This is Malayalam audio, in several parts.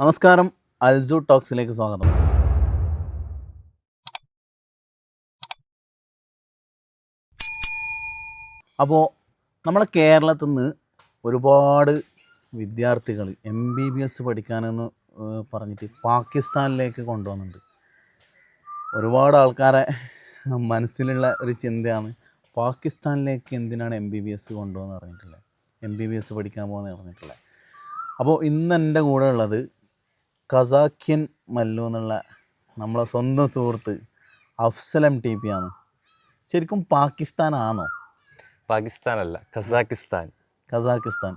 നമസ്കാരം, അൽസു ടോക്സിലേക്ക് സ്വാഗതം. അപ്പോൾ നമ്മളെ കേരളത്തിൽ നിന്ന് ഒരുപാട് വിദ്യാർത്ഥികൾ MBBS പഠിക്കാനെന്ന് പറഞ്ഞിട്ട് പാകിസ്ഥാനിലേക്ക് കൊണ്ടുവന്നുണ്ട്. ഒരുപാട് ആൾക്കാരെ മനസ്സിലുള്ള ഒരു ചിന്തയാണ്, പാകിസ്ഥാനിലേക്ക് എന്തിനാണ് MBBS കൊണ്ടുവന്ന് പറഞ്ഞിട്ടുള്ളത്, MBBS പഠിക്കാൻ പോകുന്നത് പറഞ്ഞിട്ടുള്ളത്. അപ്പോൾ ഇന്ന് എൻ്റെ കൂടെ ഉള്ളത് കസാഖ്യൻ മല്ലു എന്നുള്ള നമ്മളെ സ്വന്തം സുഹൃത്ത് അഫ്സൽ MTP ആണ്. ശരിക്കും പാകിസ്ഥാനാണോ? പാകിസ്ഥാനല്ല, കസാക്കിസ്ഥാൻ. കസാക്കിസ്ഥാൻ.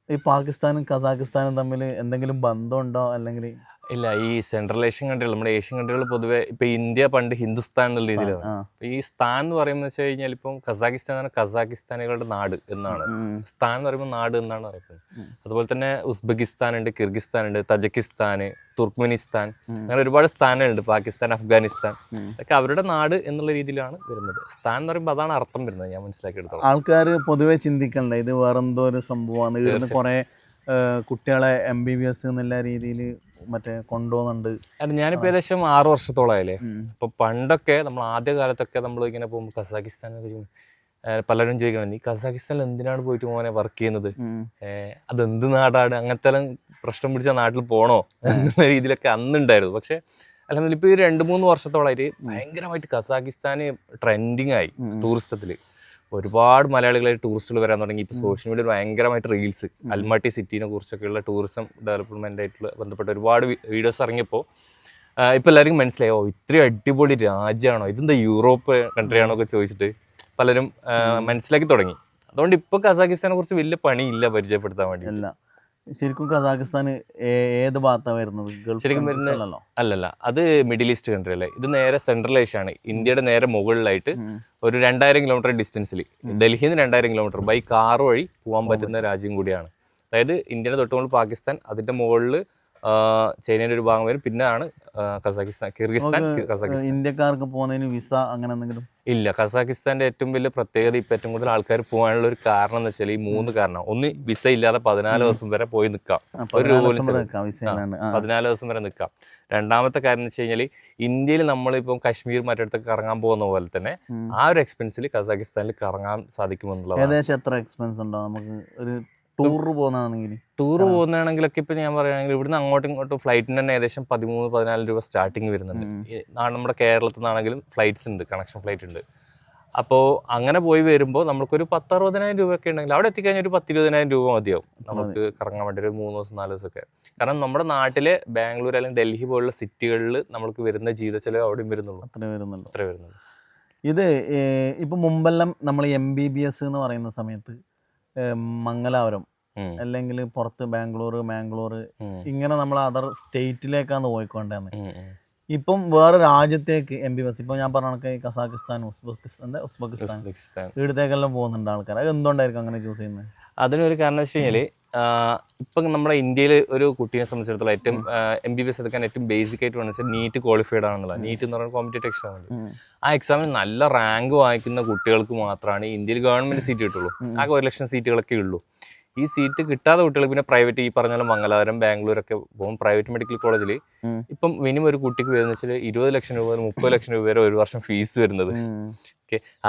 ഈ പാകിസ്ഥാനും കസാക്കിസ്ഥാനും തമ്മിൽ എന്തെങ്കിലും ബന്ധമുണ്ടോ? അല്ലെങ്കിൽ ഇല്ല, ഈ സെൻട്രൽ ഏഷ്യൻ കൺട്രികൾ, നമ്മുടെ ഏഷ്യൻ കൺട്രികൾ പൊതുവെ ഇപ്പൊ ഇന്ത്യ പണ്ട് ഹിന്ദുസ്ഥാൻ എന്നുള്ള രീതിയിലാണ്. ഈ സ്ഥാൻ എന്ന് പറയുമ്പോൾ വെച്ച് കഴിഞ്ഞാൽ ഇപ്പം കസാക്കിസ്ഥാനാണ് കസാക്കിസ്ഥാനികളുടെ നാട് എന്നാണ്. സ്ഥാൻ എന്ന് പറയുമ്പോൾ നാട് എന്നാണ് പറയുന്നത്. അതുപോലെ തന്നെ ഉസ്ബെക്കിസ്ഥാൻ ഉണ്ട്, കിർഗിസ്ഥാൻ ഉണ്ട്, തജക്കിസ്ഥാൻ, തുർക്ക്മെനിസ്ഥാൻ, അങ്ങനെ ഒരുപാട് സ്ഥാനങ്ങളുണ്ട്. പാകിസ്ഥാൻ, അഫ്ഗാനിസ്ഥാൻ, ഇതൊക്കെ അവരുടെ നാട് എന്നുള്ള രീതിയിലാണ് വരുന്നത്. സ്ഥാൻ എന്ന് പറയുമ്പോൾ അതാണ് അർത്ഥം വരുന്നത്, ഞാൻ മനസ്സിലാക്കിയെടുത്തോളം. ആൾക്കാർ പൊതുവെ ചിന്തിക്കണ്ട ഇത് വേറെന്തോ ഒരു സംഭവമാണ്, ഇവിടുന്ന് കുറേ കുട്ടികളെ MBBS എന്നുള്ള രീതിയിൽ മറ്റേ കൊണ്ടുപോകുന്നുണ്ട്. ഞാനിപ്പോൾ ഏകദേശം 6 വർഷത്തോളമായില്ലേ. അപ്പോൾ പണ്ടൊക്കെ നമ്മൾ ആദ്യ കാലത്തൊക്കെ നമ്മൾ ഇങ്ങനെ പോകുമ്പോൾ കസാക്കിസ്ഥാനൊക്കെ പലരും ചോദിക്കണം, നീ കസാക്കിസ്ഥാനിൽ എന്തിനാണ് പോയിട്ട് മോനെ വർക്ക് ചെയ്യുന്നത്, അതെന്ത് നാടാണ്, അങ്ങനത്തെ പ്രശ്നം പിടിച്ച നാട്ടിൽ പോകണോ എന്നുള്ള രീതിയിലൊക്കെ അന്നുണ്ടായിരുന്നു. പക്ഷേ അല്ലെങ്കിലും ഇപ്പോൾ ഈ 2-3 വർഷത്തോളമായിട്ട് ഭയങ്കരമായിട്ട് കസാക്കിസ്ഥാന് ട്രെൻഡിങ് ആയി. ടൂറിസത്തിൽ ഒരുപാട് മലയാളികളായിട്ട് ടൂറിസ്റ്റുകൾ വരാൻ തുടങ്ങി. ഇപ്പോൾ സോഷ്യൽ മീഡിയയിൽ ഭയങ്കരമായിട്ട് റീൽസ്, അൽമാട്ടി സിറ്റീനെ കുറിച്ചൊക്കെയുള്ള ടൂറിസം ഡെവലപ്മെൻ്റ് ആയിട്ടുള്ള ബന്ധപ്പെട്ട ഒരുപാട് വീഡിയോസ് ഇറങ്ങിയപ്പോൾ ഇപ്പോൾ എല്ലാവർക്കും മനസ്സിലായി, ഓ ഇത്രയും അടിപൊളി രാജ്യമാണോ, ഇതെന്താ യൂറോപ്പ് കൺട്രി ആണോ ഒക്കെ ചോദിച്ചിട്ട് പലരും മനസ്സിലാക്കി തുടങ്ങി. അതുകൊണ്ട് ഇപ്പോൾ കസാക്കിസ്ഥാനെ കുറിച്ച് വലിയ പണിയില്ല പരിചയപ്പെടുത്താൻ വേണ്ടി. അല്ല, ശരിക്കും കസാക്കിസ്ഥാൻ ഏത് ഭാഗത്താണ് വരുന്നത്? ശരിക്കും വരുന്നത് അല്ലല്ല, അത് മിഡിൽ ഈസ്റ്റ് കൺട്രി അല്ലേ. ഇത് നേരെ സെൻട്രൽ ഏഷ്യ ആണ്. ഇന്ത്യയുടെ നേരെ മുകളിലായിട്ട് ഒരു 2000 കിലോമീറ്റർ ഡിസ്റ്റൻസിൽ, ഡൽഹിയിൽ നിന്ന് 2000 കിലോമീറ്റർ ബൈ കാർ വഴി പോകാൻ പറ്റുന്ന രാജ്യം കൂടിയാണ്. അതായത് ഇന്ത്യയുടെ തൊട്ടുമുകളിൽ പാകിസ്ഥാൻ, അതിന്റെ മുകളിൽ ചൈനയുടെ ഒരു ഭാഗം വരും, പിന്നെയാണ് കസാക്കിസ്ഥാൻ, കിർഗിസ്ഥാൻ. കസാക്കിസ്ഥാൻ ഇന്ത്യക്കാർക്ക് പോകുന്നതിന് വിസ അങ്ങനെ എന്തെങ്കിലും ഇല്ല. കസാക്കിസ്ഥാന്റെ ഏറ്റവും വലിയ പ്രത്യേകത, ഇപ്പം ഏറ്റവും കൂടുതൽ ആൾക്കാർ പോകാനുള്ള ഒരു കാരണം എന്ന് വെച്ചാൽ ഈ 3 കാരണം. ഒന്ന്, വിസ ഇല്ലാതെ 14 ദിവസം വരെ പോയി നിൽക്കാം, ഒരു രൂപ 14 ദിവസം വരെ നിൽക്കാം. രണ്ടാമത്തെ കാര്യം എന്ന് വെച്ച് കഴിഞ്ഞാൽ ഇന്ത്യയിൽ നമ്മളിപ്പം കാശ്മീർ മറ്റിടത്തൊക്കെ കറങ്ങാൻ പോകുന്ന പോലെ തന്നെ ആ ഒരു എക്സ്പെൻസിൽ കസാക്കിസ്ഥാനിൽ കറങ്ങാൻ സാധിക്കുമെന്നുള്ളത്. ഏകദേശം എത്ര എക്സ്പെൻസ് ഉണ്ടോ നമുക്ക് ഒരു ടൂർ പോകുന്നതാണെങ്കിലൊക്കെ? ഇപ്പം ഞാൻ പറയുകയാണെങ്കിൽ ഇവിടുന്ന് അങ്ങോട്ടും ഇങ്ങോട്ടും ഫ്ലൈറ്റിന് തന്നെ ഏകദേശം 13-14 രൂപ സ്റ്റാർട്ടിങ് വരുന്നുണ്ട്. നമ്മുടെ കേരളത്തിൽ നിന്നാണെങ്കിലും ഫ്ലൈറ്റ്സ് ഉണ്ട്, കണക്ഷൻ ഫ്ലൈറ്റ് ഉണ്ട്. അപ്പോൾ അങ്ങനെ പോയി വരുമ്പോൾ നമുക്കൊരു 10-60,000 രൂപയൊക്കെ ഉണ്ടെങ്കിൽ അവിടെ എത്തിക്കഴിഞ്ഞാൽ ഒരു 10-20,000 രൂപ മതിയാവും നമുക്ക് കറങ്ങാൻ വേണ്ടി, ഒരു 3 ദിവസം 4 ദിവസമൊക്കെ. കാരണം നമ്മുടെ നാട്ടിലെ ബാംഗ്ലൂർ അല്ലെങ്കിൽ ഡൽഹി പോലുള്ള സിറ്റികളിൽ നമുക്ക് വരുന്ന ജീവിത ചെലവ് അവിടെയും വരുന്നുള്ളൂ. അത്ര വരുന്നുള്ളൂ. ഇത് ഇപ്പം മുമ്പെല്ലാം നമ്മൾ MBBS എന്ന് പറയുന്ന സമയത്ത് മംഗലാപുരം അല്ലെങ്കിൽ പുറത്ത് മാംഗ്ലൂർ ഇങ്ങനെ നമ്മൾ അതർ സ്റ്റേറ്റിലേക്കാണ് പോയിക്കൊണ്ടേന്ന്. ഇപ്പം വേറെ രാജ്യത്തേക്ക് MBBS, ഇപ്പം ഞാൻ പറഞ്ഞ കണക്ക് കസാക്കിസ്ഥാൻ, ഉസ്ബെക്കിസ്ഥാൻ ഇവിടത്തേക്കെല്ലാം പോകുന്നുണ്ട് ആൾക്കാർ. അത് എന്തുകൊണ്ടായിരിക്കും അങ്ങനെ ചൂസ് ചെയ്യുന്നത്? അതിനൊരു കാരണം വെച്ച് കഴിഞ്ഞാൽ ഇപ്പം നമ്മുടെ ഇന്ത്യയിൽ ഒരു കുട്ടീനെ സംബന്ധിച്ചിടത്തോളം ഏറ്റവും MBBS എടുക്കാൻ ഏറ്റവും ബേസിക് ആയിട്ട് വേണമെന്ന് വെച്ചാൽ നീറ്റ് ക്വാളിഫൈഡ് ആണെന്നുള്ളത്. നീറ്റ് എന്ന് പറയുന്ന കോമ്പറ്റേറ്റീവ് എക്സാം ഉണ്ട്. ആ എക്സാമിൽ നല്ല റാങ്ക് വാങ്ങിക്കുന്ന കുട്ടികൾക്ക് മാത്രമാണ് ഇന്ത്യയിൽ ഗവൺമെന്റ് സീറ്റ് കിട്ടുള്ളൂ. ആകെ 1 ലക്ഷം സീറ്റുകളൊക്കെ ഉള്ളൂ. ഈ സീറ്റ് കിട്ടാത്ത കുട്ടികൾ പിന്നെ പ്രൈവറ്റ്, ഈ പറഞ്ഞ മംഗലാപുരം, ബാംഗ്ലൂരൊക്കെ പോകും. പ്രൈവറ്റ് മെഡിക്കൽ കോളേജിൽ ഇപ്പം മിനിമം ഒരു കുട്ടിക്ക് വരുന്ന വെച്ചാൽ 20 ലക്ഷം രൂപ മുതൽ 30 ലക്ഷം രൂപ വരെ ഒരു വർഷം ഫീസ് വരുന്നത്.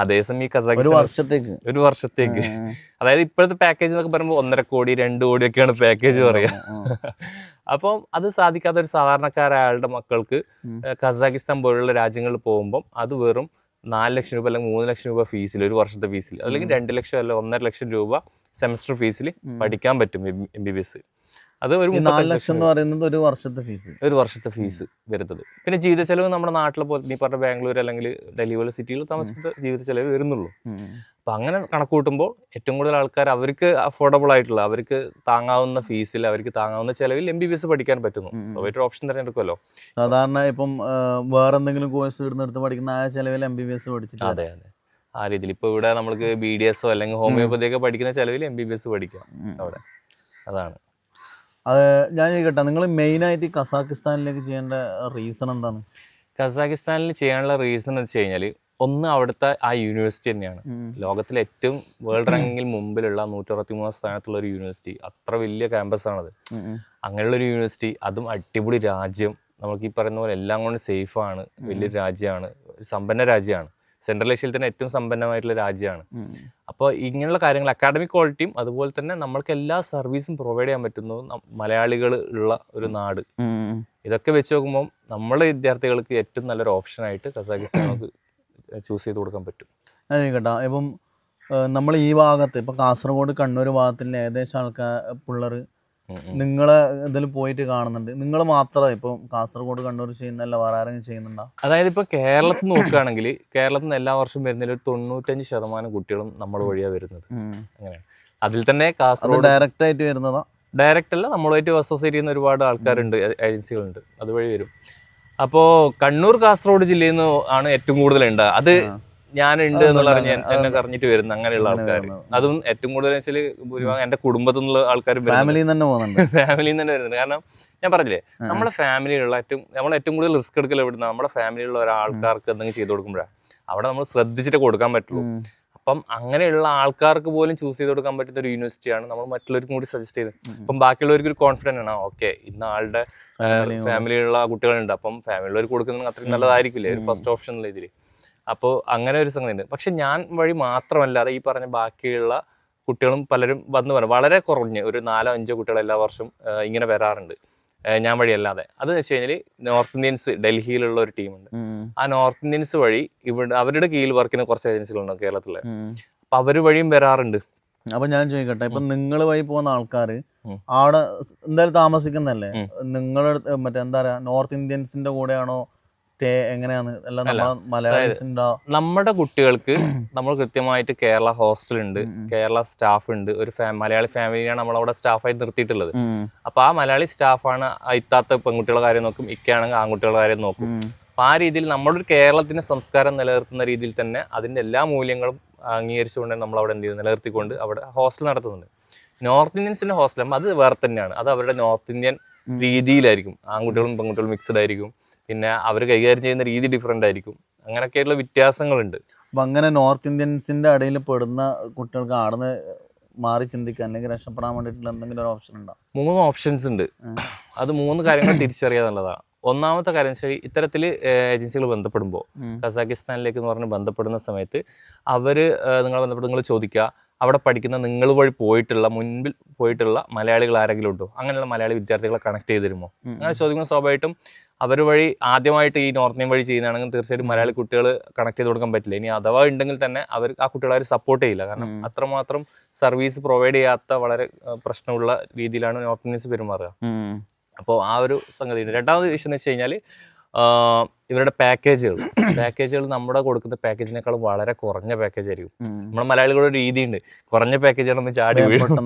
അതേസമയം ഈ കസാഖിസ്ഥാൻ ഒരു വർഷത്തേക്ക് അതായത് ഇപ്പോഴത്തെ പാക്കേജ് എന്നൊക്കെ പറയുമ്പോൾ 1.5 കോടി 2 കോടിയൊക്കെയാണ് പാക്കേജ് പറയാ. അപ്പം അത് സാധിക്കാത്ത ഒരു സാധാരണക്കാരായ മക്കൾക്ക് കസാഖിസ്ഥാൻ പോലുള്ള രാജ്യങ്ങളിൽ പോകുമ്പോൾ അത് വെറും 4 ലക്ഷം രൂപ അല്ലെങ്കിൽ 3 ലക്ഷം രൂപ ഫീസിൽ, ഒരു വർഷത്തെ ഫീസിൽ, അല്ലെങ്കിൽ 2 ലക്ഷം അല്ല 1.5 ലക്ഷം രൂപ സെമസ്റ്റർ ഫീസിൽ പഠിക്കാൻ പറ്റും MBBS. അത് ഒരു 4 ലക്ഷം എന്ന് പറയുന്നത് ഒരു വർഷത്തെ ഫീസ് വരുന്നത്. പിന്നെ ജീവിത ചെലവ് നമ്മുടെ നാട്ടിലെ പോലെ നീ പറഞ്ഞ ബാംഗ്ലൂർ അല്ലെങ്കിൽ ഡൽഹി പോലെ സിറ്റിയിൽ താമസിക്കുന്ന ജീവിത ചെലവ് വരുന്നുള്ളൂ. അപ്പം അങ്ങനെ കണക്ക് കൂട്ടുമ്പോൾ ഏറ്റവും കൂടുതൽ ആൾക്കാർ അവർക്ക് അഫോർഡബിൾ ആയിട്ടുള്ള, അവർക്ക് താങ്ങാവുന്ന ഫീസിൽ, അവർക്ക് താങ്ങാവുന്ന ചെലവിൽ MBBS പഠിക്കാൻ പറ്റുന്നു. സോ ഒരു ഓപ്ഷൻ തിരഞ്ഞെടുക്കുമല്ലോ. സാധാരണ ഇപ്പം വേറെ എന്തെങ്കിലും കോഴ്സ് എടുത്ത് പഠിക്കുന്ന ആ ചെലവിൽ MBBS പഠിച്ചിട്ട്. അതെ, ആ രീതിയിൽ ഇപ്പോൾ ഇവിടെ നമുക്ക് BDS അല്ലെങ്കിൽ ഹോമിയോപ്പതിയൊക്കെ പഠിക്കുന്ന ചെലവിൽ MBBS പഠിക്കാം അവിടെ. അതാണ്. അത് ഞാൻ ചോദിക്കട്ടെ, നിങ്ങൾ മെയിനായിട്ട് കസാക്കിസ്ഥാനിലേക്ക് ചെയ്യേണ്ട റീസൺ എന്താണ്? കസാഖിസ്ഥാനിൽ ചെയ്യാനുള്ള റീസൺ എന്ന് വെച്ച് കഴിഞ്ഞാൽ ഒന്ന് അവിടുത്തെ ആ യൂണിവേഴ്സിറ്റി തന്നെയാണ്. ലോകത്തിലെ ഏറ്റവും വേൾഡ് റാങ്കിങ്ങിൽ മുമ്പിലുള്ള 163 സ്ഥാനത്തുള്ള ഒരു യൂണിവേഴ്സിറ്റി. അത്ര വലിയ ക്യാമ്പസ് ആണത്. അങ്ങനെയുള്ള ഒരു യൂണിവേഴ്സിറ്റി, അതും അടിപൊളി രാജ്യം, നമുക്ക് ഈ പറയുന്ന പോലെ എല്ലാം കൊണ്ട് സേഫാണ്, വലിയൊരു രാജ്യമാണ്, സമ്പന്ന രാജ്യമാണ്, സെൻട്രൽ ഏഷ്യയിൽ തന്നെ ഏറ്റവും സമ്പന്നമായിട്ടുള്ള രാജ്യമാണ്. അപ്പോൾ ഇങ്ങനെയുള്ള കാര്യങ്ങൾ അക്കാഡമിക് ക്വാളിറ്റിയും അതുപോലെ തന്നെ നമ്മൾക്ക് എല്ലാ സർവീസും പ്രൊവൈഡ് ചെയ്യാൻ പറ്റുന്നു മലയാളികൾ ഉള്ള ഒരു നാട്. ഇതൊക്കെ വെച്ച് നോക്കുമ്പോൾ നമ്മുടെ വിദ്യാർത്ഥികൾക്ക് ഏറ്റവും നല്ലൊരു ഓപ്ഷനായിട്ട് കസാഖിസ്ഥാൻ നമുക്ക് ചൂസ് ചെയ്ത് കൊടുക്കാൻ പറ്റും. അതെ കേട്ടോ. ഇപ്പം നമ്മൾ ഈ ഭാഗത്ത് ഇപ്പം കാസർഗോഡ് കണ്ണൂർ ഭാഗത്തിൽ ഏകദേശം പിള്ളേർ നിങ്ങളെ ഇതിൽ പോയിട്ട് കാണുന്നുണ്ട്. നിങ്ങൾ മാത്രമേ ഇപ്പം കാസർഗോഡ് കണ്ണൂർ ചെയ്യുന്നല്ല, വേറെ ആരെങ്കിലും ചെയ്യുന്നുണ്ടോ? അതായത് ഇപ്പോൾ കേരളത്തിൽ നോക്കുകയാണെങ്കിൽ കേരളത്തിൽ നിന്ന് എല്ലാ വർഷവും വരുന്നതിൽ ഒരു 95% കുട്ടികളും നമ്മൾ വഴിയാണ് വരുന്നത്. അങ്ങനെയാണ്. അതിൽ തന്നെ കാസർഗോഡ് ഡയറക്റ്റ് ആയിട്ട് വരുന്നതാ? ഡയറക്റ്റ് അല്ല, നമ്മളുമായിട്ട് അസോസിയേറ്റ് ചെയ്യുന്ന ഒരുപാട് ആൾക്കാരുണ്ട്, ഏജൻസികളുണ്ട്, അതുവഴി വരും. അപ്പോൾ കണ്ണൂർ കാസർഗോഡ് ജില്ലയിൽ നിന്ന് ആണ് ഏറ്റവും കൂടുതൽ ഉണ്ട്. അത് ഞാനുണ്ട് എന്നുള്ള എന്നെ അറിഞ്ഞിട്ട് വരുന്ന അങ്ങനെയുള്ള ആൾക്കാർ. അതും ഏറ്റവും കൂടുതൽ വെച്ചാൽ ഭൂരിഭാഗം എന്റെ കുടുംബത്തിൽ നിന്നുള്ള ആൾക്കാരും ഫാമിലിയിൽ നിന്ന് തന്നെ വരുന്നുണ്ട്. കാരണം ഞാൻ പറഞ്ഞില്ലേ, നമ്മളെ ഫാമിലിയിലുള്ള നമ്മൾ ഏറ്റവും കൂടുതൽ റിസ്ക് എടുക്കൽ എവിടുന്ന നമ്മുടെ ഫാമിലിയിലുള്ള ഒരാൾക്കാർക്ക് എന്തെങ്കിലും ചെയ്ത് കൊടുക്കുമ്പോഴാണ് അവിടെ നമ്മൾ ശ്രദ്ധിച്ചിട്ട് കൊടുക്കാൻ പറ്റുള്ളൂ. അപ്പം അങ്ങനെയുള്ള ആൾക്കാർക്ക് പോലും ചൂസ് ചെയ്ത് കൊടുക്കാൻ പറ്റുന്ന ഒരു യൂണിവേഴ്സിറ്റിയാണ് നമ്മൾ മറ്റുള്ളവർക്കും കൂടി സജസ്റ്റ് ചെയ്ത്. അപ്പം ബാക്കിയുള്ളവർക്ക് ഒരു കോൺഫിഡൻസ് ആണ്, ഓക്കെ ഇന്ന ആളുടെ ഫാമിലിയിലുള്ള കുട്ടികളുണ്ട്, അപ്പം ഫാമിലിയുള്ളവർക്ക് കൊടുക്കുന്നത് അത്രയും നല്ലതായിരിക്കില്ലേ ഒരു ഫസ്റ്റ് ഓപ്ഷൻ എന്നുള്ള ഇതിൽ. അപ്പോൾ അങ്ങനെ ഒരു സംഗതി ഉണ്ട്. പക്ഷെ ഞാൻ വഴി മാത്രമല്ലാതെ ഈ പറഞ്ഞ ബാക്കിയുള്ള കുട്ടികളും പലരും വന്ന് പറയും, വളരെ കുറഞ്ഞ് ഒരു 4-5 കുട്ടികൾ എല്ലാ വർഷവും ഇങ്ങനെ വരാറുണ്ട് ഞാൻ വഴി അല്ലാതെ. അത് വെച്ച് കഴിഞ്ഞാൽ നോർത്ത് ഇന്ത്യൻസ് ഡൽഹിയിലുള്ള ഒരു ടീമുണ്ട്. ആ നോർത്ത് ഇന്ത്യൻസ് വഴി ഇവിടെ അവരുടെ കീഴിൽ വർക്ക് ചെയ്യുന്ന കുറച്ച് ഏജൻസികളുണ്ട് കേരളത്തിലെ. അപ്പൊ അവര് വഴിയും വരാറുണ്ട്. അപ്പൊ ഞാൻ ചോദിക്കട്ടെ, ഇപ്പൊ നിങ്ങൾ വഴി പോകുന്ന ആൾക്കാർ അവിടെ എന്തായാലും താമസിക്കുന്നല്ലേ? നിങ്ങളുടെ മറ്റേ എന്താ പറയാ, നോർത്ത് ഇന്ത്യൻസിന്റെ കൂടെയാണോ സ്റ്റേ? എങ്ങനെയാണ്? നമ്മുടെ കുട്ടികൾക്ക് നമ്മൾ കൃത്യമായിട്ട് കേരള ഹോസ്റ്റൽ ഉണ്ട്, കേരള സ്റ്റാഫ് ഉണ്ട്, ഒരു മലയാളി ഫാമിലിയാണ് നമ്മളവിടെ സ്റ്റാഫായി നിർത്തിയിട്ടുള്ളത്. അപ്പൊ ആ മലയാളി സ്റ്റാഫാണ് ഇത്താത്ത പെൺകുട്ടികളുടെ കാര്യം നോക്കും, ഇക്കയാണെങ്കിൽ ആൺകുട്ടികളുടെ കാര്യം നോക്കും. അപ്പൊ ആ രീതിയിൽ നമ്മളൊരു കേരളത്തിന്റെ സംസ്കാരം നിലനിർത്തുന്ന രീതിയിൽ തന്നെ അതിന്റെ എല്ലാ മൂല്യങ്ങളും അംഗീകരിച്ചുകൊണ്ട് നമ്മൾ അവിടെ എന്ത് ചെയ്ത് നിലനിർത്തിക്കൊണ്ട് അവിടെ ഹോസ്റ്റൽ നടത്തുന്നുണ്ട്. നോർത്ത് ഇന്ത്യൻസിന്റെ ഹോസ്റ്റൽ അത് വേറെ തന്നെയാണ്. അത് അവരുടെ നോർത്ത് ഇന്ത്യൻ രീതിയിലായിരിക്കും. ആൺകുട്ടികളും പെൺകുട്ടികളും മിക്സ്ഡ് ആയിരിക്കും. പിന്നെ അവർ കൈകാര്യം ചെയ്യുന്ന രീതി ഡിഫറെന്റ് ആയിരിക്കും. അങ്ങനെയൊക്കെയുള്ള വ്യത്യാസങ്ങളുണ്ട്. അപ്പൊ അങ്ങനെ നോർത്ത് ഇന്ത്യൻസിന്റെ ഇടയിൽ പെടുന്ന കുട്ടികൾക്ക് ആടുന്ന് മാറി ചിന്തിക്കാൻ അല്ലെങ്കിൽ രക്ഷപ്പെടാൻ വേണ്ടിയിട്ടുള്ള എന്തെങ്കിലും ഒരു ഓപ്ഷൻ ഉണ്ടോ? 3 ഓപ്ഷൻസ് ഉണ്ട്. അത് 3 കാര്യങ്ങൾ തിരിച്ചറിയാന്നുള്ളതാണ്. ഒന്നാമത്തെ കാര്യം വെച്ചാൽ ഇത്തരത്തിൽ ഏജൻസികൾ ബന്ധപ്പെടുമ്പോൾ കസാഖിസ്ഥാനിലേക്ക് എന്ന് പറഞ്ഞ് ബന്ധപ്പെടുന്ന സമയത്ത് നിങ്ങളെ ബന്ധപ്പെട്ട് നിങ്ങൾ ചോദിക്കുക, അവിടെ പഠിക്കുന്ന നിങ്ങൾ വഴി മുൻപിൽ പോയിട്ടുള്ള മലയാളികൾ ആരെങ്കിലും ഉണ്ടോ, അങ്ങനെയുള്ള മലയാളി വിദ്യാർത്ഥികളെ കണക്ട് ചെയ്ത് തരുമോ? അങ്ങനെ ചോദിക്കുമ്പോൾ സ്വാഭാവികമായിട്ടും അവർ വഴി ആദ്യമായിട്ട് ഈ നോർത്ത് ഇന്ത്യൻ വഴി ചെയ്യുന്നതാണെങ്കിൽ തീർച്ചയായിട്ടും മലയാളി കുട്ടികൾ കണക്ട് ചെയ്ത് കൊടുക്കാൻ പറ്റില്ല. ഇനി അഥവാ ഉണ്ടെങ്കിൽ തന്നെ ആ കുട്ടികളെ സപ്പോർട്ട് ചെയ്യില്ല. കാരണം അത്രമാത്രം സർവീസ് പ്രൊവൈഡ് ചെയ്യാത്ത വളരെ പ്രശ്നമുള്ള രീതിയിലാണ് നോർത്ത് ഇന്ത്യൻസ് പെരുമാറുക. അപ്പോൾ ആ ഒരു സംഗതി ഉണ്ട്. രണ്ടാമത് വിഷയം എന്ന് വെച്ച് കഴിഞ്ഞാൽ ഇവരുടെ പാക്കേജുകൾ നമ്മുടെ കൊടുക്കുന്ന പാക്കേജിനേക്കാളും വളരെ കുറഞ്ഞ പാക്കേജ് ആയിരിക്കും. നമ്മുടെ മലയാളികളുടെ ഒരു രീതിയുണ്ട്, കുറഞ്ഞ പാക്കേജാണെന്ന് ചാടി വീഴും.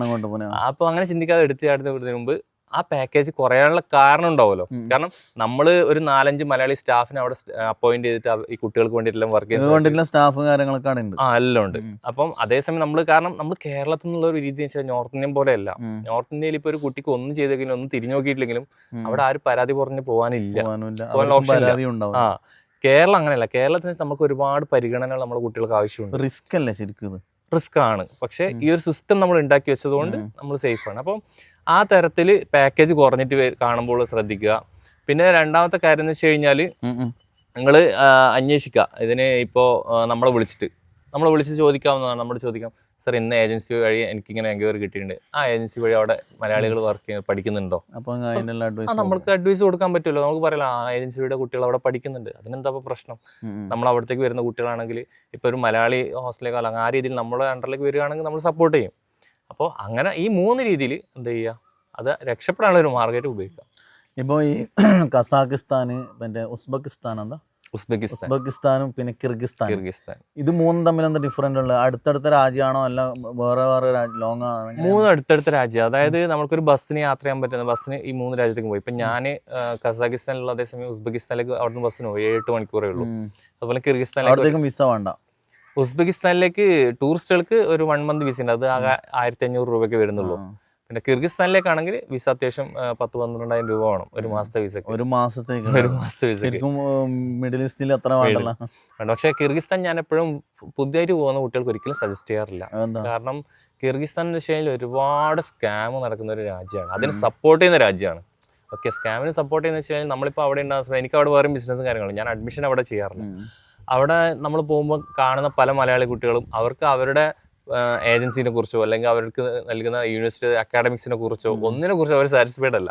അപ്പോൾ അങ്ങനെ ചിന്തിക്കാതെ എടുത്ത് ചാടുന്നതിന് മുമ്പ് ആ പാക്കേജ് കുറയാനുള്ള കാരണം ഉണ്ടാവുമല്ലോ. കാരണം നമ്മൾ ഒരു 4-5 മലയാളി സ്റ്റാഫിനെ അവിടെ അപ്പോയിന്റ് ചെയ്തിട്ട് ഈ കുട്ടികൾക്ക് വേണ്ടിയിട്ടെല്ലാം വർക്ക് ചെയ്യുന്ന സ്റ്റാഫ് കാര്യങ്ങളൊക്കെ എല്ലാം ഉണ്ട്. അപ്പം അതേസമയം നമ്മൾ കേരളത്തിൽ നിന്നുള്ള ഒരു രീതി വെച്ചാൽ നോർത്ത് ഇന്ത്യൻ പോലെയല്ല. നോർത്ത് ഇന്ത്യയിൽ ഇപ്പൊ ഒരു കുട്ടിക്ക് ഒന്നും ചെയ്തെങ്കിലും ഒന്നും തിരിഞ്ഞു നോക്കിയിട്ടില്ലെങ്കിലും അവിടെ ആരും പരാതി പറഞ്ഞ് പോകാനില്ല. കേരളം അങ്ങനെയല്ല. കേരളത്തിൽ നമുക്ക് ഒരുപാട് പരിഗണനകൾ നമ്മുടെ കുട്ടികൾക്ക് ആവശ്യമുണ്ട്. റിസ്ക് അല്ലേ ശരിക്കും? റിസ്ക് ആണ്. പക്ഷെ ഈ ഒരു സിസ്റ്റം നമ്മൾ ഉണ്ടാക്കി വെച്ചതുകൊണ്ട് നമ്മൾ സേഫ് ആണ്. അപ്പം ആ തരത്തിൽ പാക്കേജ് കുറഞ്ഞിട്ട് കാണുമ്പോൾ ശ്രദ്ധിക്കുക. പിന്നെ രണ്ടാമത്തെ കാര്യം എന്ന് വെച്ച് കഴിഞ്ഞാൽ നിങ്ങൾ അന്വേഷിക്കുക. ഇതിന് ഇപ്പോൾ നമ്മളെ വിളിച്ച് ചോദിക്കാവുന്നതാണ്. നമ്മൾ ചോദിക്കാം, സാർ ഇന്ന ഏജൻസി വഴി എനിക്കിങ്ങനെ എൻക്വയറി കിട്ടിയിട്ടുണ്ട്, ആ ഏജൻസി വഴി അവിടെ മലയാളികൾ പഠിക്കുന്നുണ്ടോ? അപ്പോൾ നമ്മൾക്ക് അഡ്വൈസ് കൊടുക്കാൻ പറ്റുമല്ലോ. നമുക്ക് പറയാം ആ ഏജൻസിയുടെ കുട്ടികൾ അവിടെ പഠിക്കുന്നുണ്ട്, അതിനെന്താ പ്രശ്നം? നമ്മൾ അവിടത്തേക്ക് വരുന്ന കുട്ടികളാണെങ്കിൽ ഇപ്പോൾ ഒരു മലയാളി ഹോസ്റ്റലിലേക്ക് അല്ലെങ്കിൽ ആ രീതിയിൽ നമ്മുടെ അണ്ടറിലേക്ക് വരികയാണെങ്കിൽ നമ്മൾ സപ്പോർട്ട് ചെയ്യും. അപ്പോൾ അങ്ങനെ ഈ 3 രീതിയിൽ എന്ത് ചെയ്യുക, അത് രക്ഷപ്പെടാനുള്ള ഒരു മാർഗ്ഗമായിട്ട് ഉപയോഗിക്കുക. ഇപ്പോൾ ഈ കസാഖിസ്ഥാന്, പിന്നെ ഉസ്ബെക്കിസ്ഥാനും പിന്നെ കിർഗിസ്ഥാൻ, ഇത് 3 തമ്മിൽ എന്താ ഡിഫറൻറ്റ് ഉള്ളത്? അടുത്തടുത്ത രാജ്യമാണോ അല്ല വേറെ ലോങ് ആണോ? 3 അടുത്തടുത്ത രാജ്യം. അതായത് നമുക്കൊരു ബസ്സിന് യാത്ര ചെയ്യാൻ പറ്റുന്ന ബസ്സിന് ഈ 3 രാജ്യത്തേക്ക് പോയി. ഇപ്പം ഞാൻ കസാഖിസ്ഥാനിലുള്ള അതേസമയം ഉസ്ബെക്കിസ്ഥാനിലേക്ക് അവിടുന്ന് ബസ്സിന് പോയി 7-8 മണിക്കൂറേ ഉള്ളൂ. അതുപോലെ കിർഗിസ്ഥാനിലേക്ക് വിസ വേണ്ട. ഉസ്ബെക്കിസ്ഥാനിലേക്ക് ടൂറിസ്റ്റുകൾക്ക് ഒരു 1 മന്ത് വിസ ഉണ്ട്. അത് ആകെ 1500 രൂപയ്ക്ക് വരുന്നുള്ളൂ. പിന്നെ കിർഗിസ്ഥാനിലേക്കാണെങ്കിൽ വിസ അത്യാവശ്യം 10-12,000 രൂപ വേണം ഒരു മാസത്തെ വിസക്ക്. ഒരു മാസത്തേക്ക് ഒരു മാസത്തെ വിസക്ക് ശരിക്കും മിഡിൽ ഈസ്റ്റിൽ അത്ര വേണ്ടല്ല. പക്ഷേ കിർഗിസ്ഥാൻ ഞാൻ എപ്പോഴും പുതിയതായിട്ട് പോകുന്ന കുട്ടികൾക്ക് ഒരിക്കലും സജസ്റ്റ് ചെയ്യാറില്ല. കാരണം കിർഗിസ്ഥാൻ എന്ന് വെച്ച് കഴിഞ്ഞാൽ ഒരുപാട് സ്കാം നടക്കുന്ന ഒരു രാജ്യമാണ്, അതിനെ സപ്പോർട്ട് ചെയ്യുന്ന രാജ്യമാണ്. ഓക്കെ, സ്കാമിന് സപ്പോർട്ട് ചെയ്യുന്ന വെച്ച് കഴിഞ്ഞാൽ നമ്മളിപ്പോൾ അവിടെ ഉണ്ടാകുന്ന സമയം എനിക്ക് അവിടെ വേറെ ബിസിനസ്സും കാര്യങ്ങളും, ഞാൻ അഡ്മിഷൻ അവിടെ ചെയ്യാറില്ല. അവിടെ നമ്മൾ പോകുമ്പോൾ കാണുന്ന പല മലയാളി കുട്ടികളും അവർക്ക് അവരുടെ ഏജൻസിനെ കുറിച്ചോ അല്ലെങ്കിൽ അവർക്ക് നൽകുന്ന യൂണിവേഴ്സിറ്റി അക്കാഡമിക്സിനെ കുറിച്ചോ ഒന്നിനെ കുറിച്ചോ അവർ സാറ്റിസ്ഫൈഡ് അല്ല.